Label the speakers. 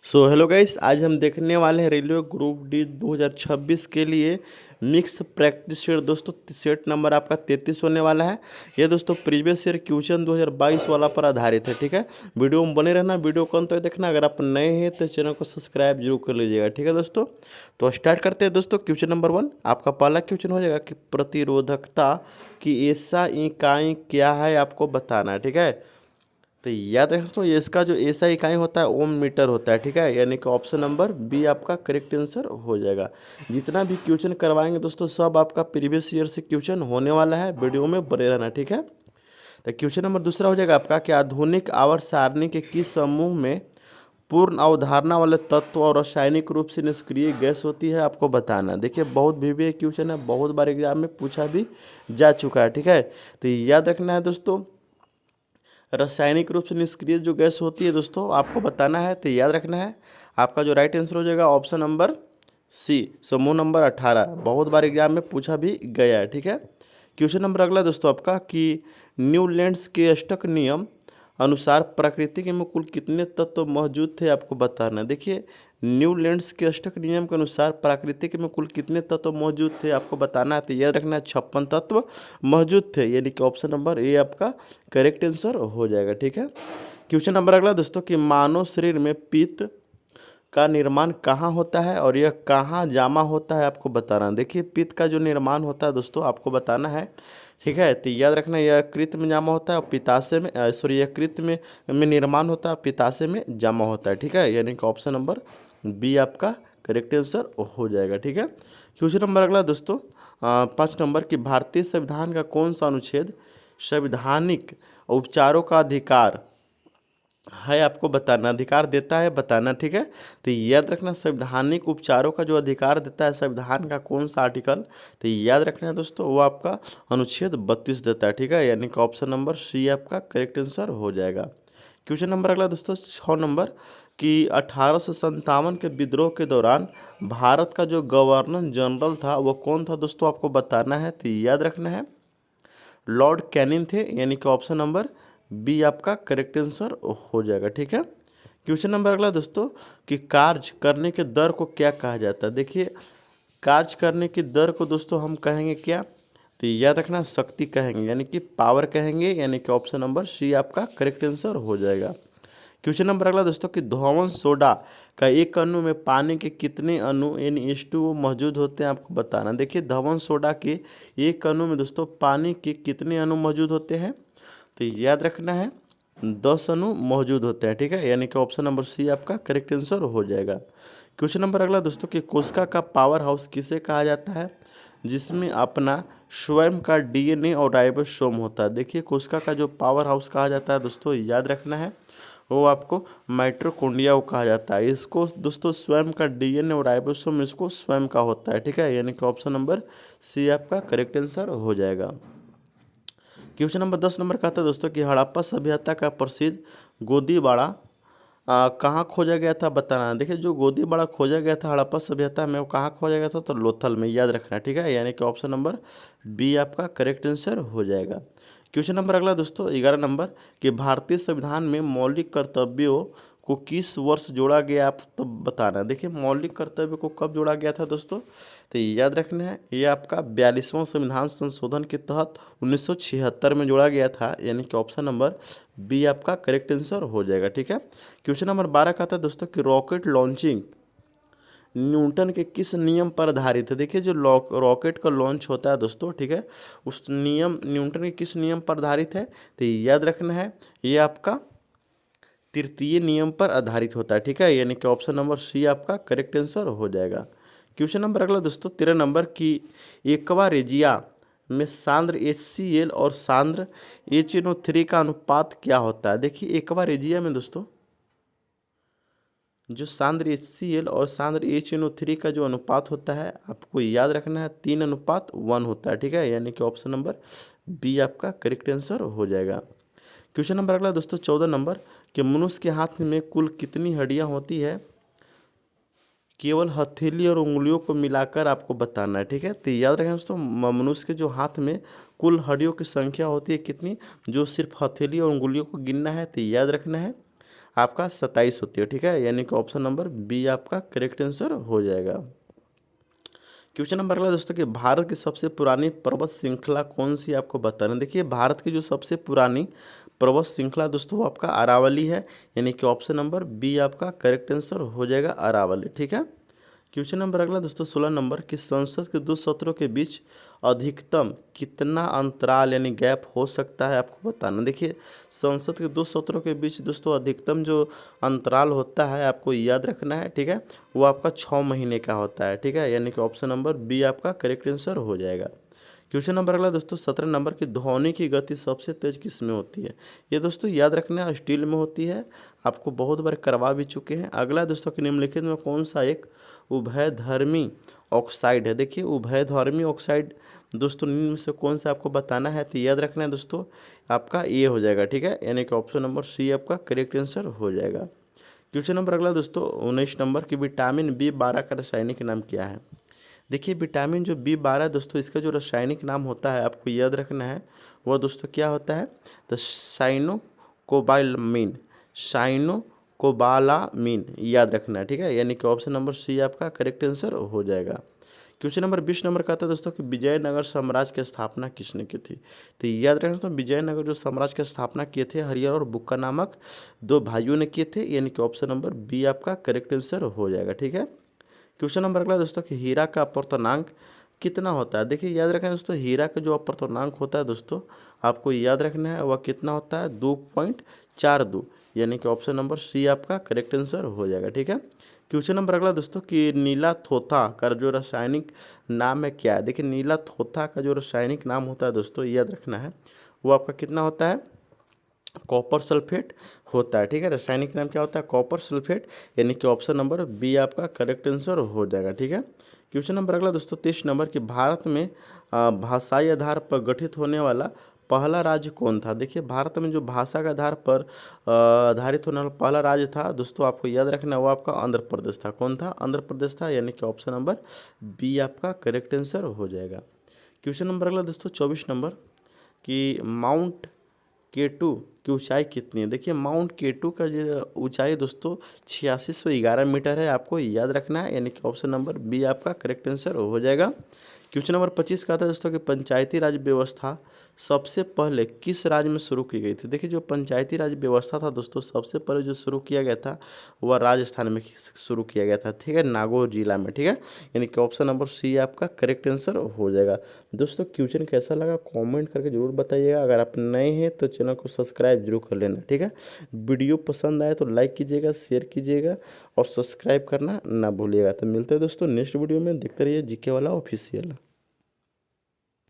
Speaker 1: Hello guys, आज हम देखने वाले हैं रेलवे ग्रुप डी 2026 के लिए मिक्स प्रैक्टिस सेट। दोस्तों सेट नंबर आपका 33 होने वाला है। ये दोस्तों प्रीवियस ईयर क्वेश्चन 2022 वाला पर आधारित है। ठीक है, वीडियो में बने रहना, वीडियो को अंत तक देखना। अगर आप नए हैं तो चैनल को सब्सक्राइब जरूर कर लीजिएगा। ठीक है दोस्तों, तो स्टार्ट करते हैं। दोस्तों क्वेश्चन नंबर 1 आपका पहला क्वेश्चन हो जाएगा कि प्रतिरोधकता की ऐसा इकाई क्या है, आपको बताना है। ठीक है, तो याद रखें दोस्तों, ये इसका जो ऐसा इकाई होता है ओम मीटर होता है। ठीक है, यानी कि ऑप्शन नंबर बी आपका करेक्ट आंसर हो जाएगा। जितना भी क्वेश्चन करवाएंगे दोस्तों सब आपका प्रीवियस ईयर से क्वेश्चन होने वाला है, वीडियो में बने रहना। ठीक है, तो क्वेश्चन नंबर दूसरा हो जाएगा आपका कि आधुनिक आवर्त सारणी के किस समूह में पूर्ण अवधारणा वाले तत्व और रासायनिक रूप से निष्क्रिय गैस होती है, आपको बताना। देखिए बहुत भी क्वेश्चन है, बहुत बार एग्जाम में पूछा भी जा चुका है। ठीक है, तो याद रखना है दोस्तों, रासायनिक रूप से निष्क्रिय जो गैस होती है दोस्तों आपको बताना है। तो याद रखना है, आपका जो राइट आंसर हो जाएगा ऑप्शन नंबर सी, समूह नंबर 18। बहुत बार एग्जाम में पूछा भी गया है। ठीक है, क्वेश्चन नंबर अगला दोस्तों आपका कि न्यूलैंड्स के अष्टक नियम अनुसार प्रकृति में कुल कितने तत्व मौजूद थे, आपको बताना। देखिए न्यूलैंड्स के अष्टक नियम के अनुसार प्राकृतिक में कुल कितने तत्व मौजूद थे, आपको बताना है। तो याद रखना है 56 तत्व मौजूद थे, यानी कि ऑप्शन नंबर ए आपका करेक्ट आंसर हो जाएगा। ठीक है, क्वेश्चन नंबर अगला दोस्तों कि मानव शरीर में पित्त का निर्माण कहाँ होता है और यह कहाँ जमा होता है, आपको बताना। देखिए पित्त का जो निर्माण होता है दोस्तों आपको बताना है। ठीक है, तो याद रखना यह कृत में जमा होता है और पित्ताशय में यह कृत में निर्माण होता है, पित्ताशय में जमा होता है। ठीक है, यानी कि ऑप्शन नंबर बी आपका करेक्ट आंसर हो जाएगा। ठीक है, क्वेश्चन नंबर अगला दोस्तों 5 नंबर की भारतीय संविधान का कौन सा अनुच्छेद संवैधानिक उपचारों का अधिकार है, आपको बताना। अधिकार देता है बताना। ठीक है, तो याद रखना संवैधानिक उपचारों का जो अधिकार देता है संविधान का कौन सा आर्टिकल, तो याद रखना है दोस्तों वो आपका अनुच्छेद 32 देता है। ठीक है, यानी कि ऑप्शन नंबर सी आपका करेक्ट आंसर हो जाएगा। क्वेश्चन नंबर अगला दोस्तों 6 नंबर कि 1857 के विद्रोह के दौरान भारत का जो गवर्नर जनरल था वो कौन था दोस्तों, आपको बताना है। तो याद रखना है लॉर्ड कैनिंग थे, यानी कि ऑप्शन नंबर बी आपका करेक्ट आंसर हो जाएगा। ठीक है, क्वेश्चन नंबर अगला दोस्तों कि कार्य करने के दर को क्या कहा जाता है। देखिए कार्य करने की दर को दोस्तों हम कहेंगे क्या, तो याद रखना शक्ति कहेंगे, यानी कि पावर कहेंगे, यानी कि ऑप्शन नंबर सी आपका करेक्ट आंसर हो जाएगा। क्वेश्चन नंबर अगला दोस्तों कि धोवन सोडा का एक अणु में पानी के कितने अणु N2O मौजूद होते हैं, आपको बताना। देखिए धवन सोडा के एक अणु में दोस्तों पानी के कितने अणु मौजूद होते हैं, तो याद रखना है 10 अणु मौजूद होते हैं। ठीक है, यानी कि ऑप्शन नंबर सी आपका करेक्ट आंसर हो जाएगा। क्वेश्चन नंबर अगला दोस्तों कि कोशिका का पावर हाउस किसे कहा जाता है, जिसमें अपना स्वयं का DNA और राइबोसोम होता है। देखिए कोशिका का जो पावर हाउस कहा जाता है दोस्तों याद रखना है वो आपको माइटोकॉन्ड्रिया को कहा जाता है। इसको दोस्तों स्वयं का DNA और राइबोसोम इसको स्वयं का होता है। ठीक है, यानी कि ऑप्शन नंबर सी आपका करेक्ट आंसर हो जाएगा। क्वेश्चन नंबर 10 कहता है दोस्तों कि हड़प्पा सभ्यता का प्रसिद्ध गोदीबाड़ा कहाँ खोजा गया था, बताना। देखिए जो गोदीबाड़ा खोजा गया था हड़प्पा सभ्यता में वो कहाँ खोजा गया था, तो लोथल में, याद रखना। ठीक है, यानी कि ऑप्शन नंबर बी आपका करेक्ट आंसर हो जाएगा। क्वेश्चन नंबर अगला दोस्तों 11 कि भारतीय संविधान में मौलिक कर्तव्यों को किस वर्ष जोड़ा गया, आप तो बताना। देखिए मौलिक कर्तव्य को कब जोड़ा गया था दोस्तों, तो याद रखना है ये आपका 42वां संविधान संशोधन के तहत 1976 में जोड़ा गया था, यानी कि ऑप्शन नंबर बी आपका करेक्ट आंसर हो जाएगा। ठीक है, क्वेश्चन नंबर 12 का था दोस्तों कि रॉकेट लॉन्चिंग न्यूटन के किस नियम पर आधारित है। देखिए जो रॉकेट का लॉन्च होता है दोस्तों, ठीक है, उस नियम न्यूटन के किस नियम पर आधारित है, तो याद रखना है ये आपका तृतीय नियम पर आधारित होता है। ठीक है, यानी कि ऑप्शन नंबर सी आपका करेक्ट आंसर हो जाएगा। क्वेश्चन नंबर अगला दोस्तों 13 की एक्वा रेजिया में सांद्र HCl और सांद्र HNO3 का अनुपात क्या होता है। देखिए एक्वा रेजिया में दोस्तों जो सांद्र HCl और सांद्र HNO3 का जो अनुपात होता है आपको याद रखना है 3:1 होता है। ठीक है, यानी कि ऑप्शन नंबर बी आपका करेक्ट आंसर हो जाएगा। क्वेश्चन नंबर अगला दोस्तों 14 कि मनुष्य के हाथ में कुल कितनी हड्डियां होती है, केवल हथेली और उंगलियों को मिलाकर आपको बताना है। ठीक है, तो याद रखें दोस्तों मनुष्य के जो हाथ में कुल हड्डियों की संख्या होती है कितनी, जो सिर्फ हथेली और उंगलियों को गिनना है, तो याद रखना है आपका 27 होती है, ठीक है, यानी कि ऑप्शन नंबर बी आपका करेक्ट आंसर हो जाएगा। क्वेश्चन नंबर अगला दोस्तों कि भारत की सबसे पुरानी पर्वत श्रृंखला कौन सी आपको बताना। देखिए भारत की जो सबसे पुरानी पर्वत श्रृंखला दोस्तों वो आपका अरावली है, यानी कि ऑप्शन नंबर बी आपका करेक्ट आंसर हो जाएगा अरावली, ठीक है। क्वेश्चन नंबर अगला दोस्तों 16 नंबर कि संसद के दो सत्रों के बीच अधिकतम कितना अंतराल यानी गैप हो सकता है आपको बताना। देखिए संसद के दो सत्रों के बीच दोस्तों अधिकतम जो अंतराल होता है आपको याद रखना है, ठीक है, वो आपका 6 महीने का होता है, ठीक है, यानी कि ऑप्शन नंबर बी आपका करेक्ट आंसर हो जाएगा। क्वेश्चन नंबर अगला दोस्तों 17 नंबर की ध्वनि की गति सबसे तेज किस में होती है। ये दोस्तों याद रखना स्टील में होती है, आपको बहुत बार करवा भी चुके हैं। अगला दोस्तों कि निम्नलिखित में कौन सा एक उभयधर्मी ऑक्साइड है। देखिए उभयधर्मी ऑक्साइड दोस्तों निम्न में से कौन सा आपको बताना है, तो याद रखना है दोस्तों आपका ये हो जाएगा, ठीक है, यानी कि ऑप्शन नंबर सी आपका करेक्ट आंसर हो जाएगा। क्वेश्चन नंबर अगला दोस्तों 19 नंबर की विटामिन B12 का रासायनिक नाम क्या है। देखिए विटामिन जो B12 दोस्तों इसका जो रासायनिक नाम होता है आपको याद रखना है, वह दोस्तों क्या होता है, तो साइनोकोबालामीन, साइनोकोबालामीन याद रखना है, ठीक है, यानी कि ऑप्शन नंबर सी आपका करेक्ट आंसर हो जाएगा। क्वेश्चन नंबर 20 नंबर का आता है दोस्तों कि विजयनगर साम्राज्य की स्थापना किसने की थी। तो याद रखना दोस्तों विजयनगर जो साम्राज्य की स्थापना किए थे हरिहर और बुक्का नामक दो भाइयों ने किए थे, यानी कि ऑप्शन नंबर बी आपका करेक्ट आंसर हो जाएगा, ठीक है। क्वेश्चन नंबर अगला दोस्तों कि हीरा का अपर्तनांक कितना होता है। देखिए याद रखना दोस्तों हीरा का जो अपर्तनांक होता है दोस्तों आपको याद रखना है वह कितना होता है 2.42, यानी कि ऑप्शन नंबर सी आपका करेक्ट आंसर हो जाएगा, ठीक है। क्वेश्चन नंबर अगला दोस्तों कि नीला थोथा का जो रासायनिक नाम है क्या है। देखिए नीला थोथा का जो रासायनिक नाम होता है दोस्तों याद रखना है वो आपका कितना होता है, कॉपर सल्फेट होता है, ठीक है, रासायनिक नाम क्या होता है कॉपर सल्फेट, यानी कि ऑप्शन नंबर बी आपका करेक्ट आंसर हो जाएगा, ठीक है। क्वेश्चन नंबर अगला दोस्तों 23 नंबर कि भारत में भाषाई आधार पर गठित होने वाला पहला राज्य कौन था। देखिए भारत में जो भाषा के आधार पर आधारित होने वाला पहला राज्य था दोस्तों आपको याद रखना है वो आपका आंध्र प्रदेश था। कौन था, आंध्र प्रदेश था, यानी कि ऑप्शन नंबर बी आपका करेक्ट आंसर हो जाएगा। क्वेश्चन नंबर अगला दोस्तों 24 नंबर कि माउंट K2 की ऊंचाई कितनी है। देखिए माउंट K2 का जो ऊंचाई दोस्तों 8611 मीटर है, आपको याद रखना है, यानी कि ऑप्शन नंबर बी आपका करेक्ट आंसर हो जाएगा। क्वेश्चन नंबर 25 का था दोस्तों कि पंचायती राज व्यवस्था सबसे पहले किस राज्य में शुरू की गई थी। देखिए जो पंचायती राज व्यवस्था था दोस्तों सबसे पहले जो शुरू किया गया था वह राजस्थान में शुरू किया गया था, ठीक है, नागौर जिला में, ठीक है, यानी कि ऑप्शन नंबर सी आपका करेक्ट आंसर हो जाएगा। दोस्तों क्वेश्चन कैसा लगा कमेंट करके जरूर बताइएगा। अगर आप नए हैं तो चैनल को सब्सक्राइब जरूर कर लेना, ठीक है। वीडियो पसंद आए तो लाइक कीजिएगा, शेयर कीजिएगा और सब्सक्राइब करना ना भूलिएगा। तो मिलते हैं दोस्तों नेक्स्ट वीडियो में, देखते रहिए जीके वाला ऑफिशियल।